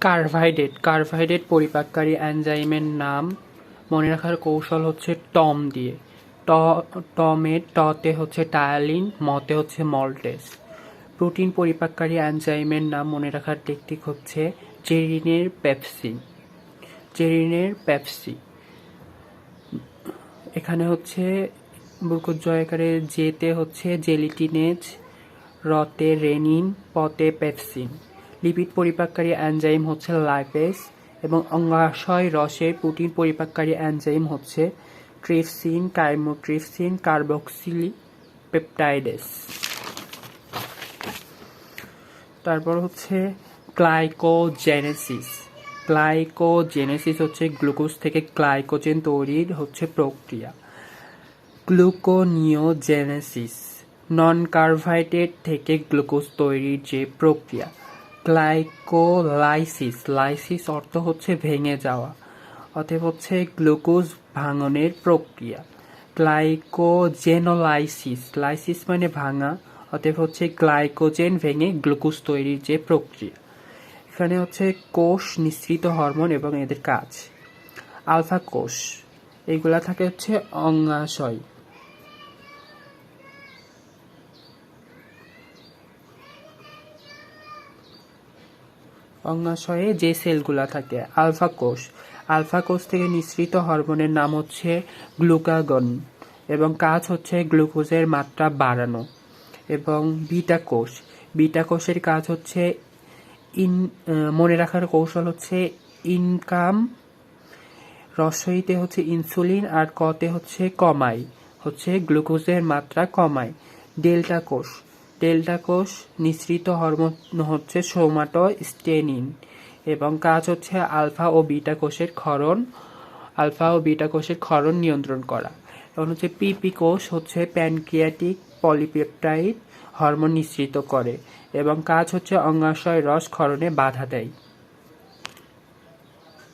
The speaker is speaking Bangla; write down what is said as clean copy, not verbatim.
কার্বোহাইড্রেট পরিপাককারী এনজাইমের নাম মনে রাখার কৌশল হচ্ছে টম দিয়ে। টতে হচ্ছে টায়ালিন, মতে হচ্ছে মল্টেস। প্রোটিন পরিপাককারী এনজাইমের নাম মনে রাখার টেকনিক হচ্ছে চেরিনের পেপসি। এখানে হচ্ছে বুর্কজ জয়কারে যেতে হচ্ছে জেলিটিনেজ, রতে রেনিন, পতে পেপসিন। লিপিড পরিপাককারী এনজাইম হচ্ছে লাইপেজ এবং অঙ্গাশয় রসের প্রোটিন পরিপাককারী এনজাইম হচ্ছে ট্রিপসিন, কাইমোট্রিপসিন, কার্বক্সিলি পেপটাইডেস। তারপর হচ্ছে গ্লাইকোজেনেসিস হচ্ছে গ্লুকোজ থেকে গ্লাইকোজেন তৈরির হচ্ছে প্রক্রিয়া। গ্লুকোনিওজেনেসিস নন কার্বোহাইড্রেট থেকে গ্লুকোজ তৈরির যে প্রক্রিয়া। লাইসিস অর্থ হচ্ছে ভেঙে যাওয়া, অতএব হচ্ছে গ্লুকোজ ভাঙনের প্রক্রিয়া। লাইসিস মানে ভাঙা, অতএব হচ্ছে গ্লাইকোজেন ভেঙে গ্লুকোজ তৈরির যে প্রক্রিয়া। এখানে হচ্ছে কোষ নিঃসৃত হরমোন এবং এদের কাজ। আলফা কোষ এইগুলা থাকে হচ্ছে অঙ্গাশয়। অঙ্গাশয়ে যে সেলগুলা থাকে আলফা কোষ থেকে নিঃসৃত হরমোনের নাম হচ্ছে গ্লুকাগন এবং কাজ হচ্ছে গ্লুকোজের মাত্রা বাড়ানো। এবং বিটা কোষের কাজ হচ্ছে মনে রাখার কৌশল হচ্ছে ইনকাম, রসইতে হচ্ছে ইনসুলিন আর কতে হচ্ছে কমাই, হচ্ছে গ্লুকোজের মাত্রা কমায়। ডেল্টা কোষ নিঃসৃত হরমোন হচ্ছে সোমাটোস্টেনিন এবং কাজ হচ্ছে আলফা ও বিটা কোষের ক্ষরণ নিয়ন্ত্রণ করা। এবং হচ্ছে পিপি কোষ হচ্ছে প্যানক্রিয়াটিক পলিপেপটাইড হরমোন নিঃসৃত করে এবং কাজ হচ্ছে অঙ্গাশয় রস ক্ষরণে বাধা দেয়।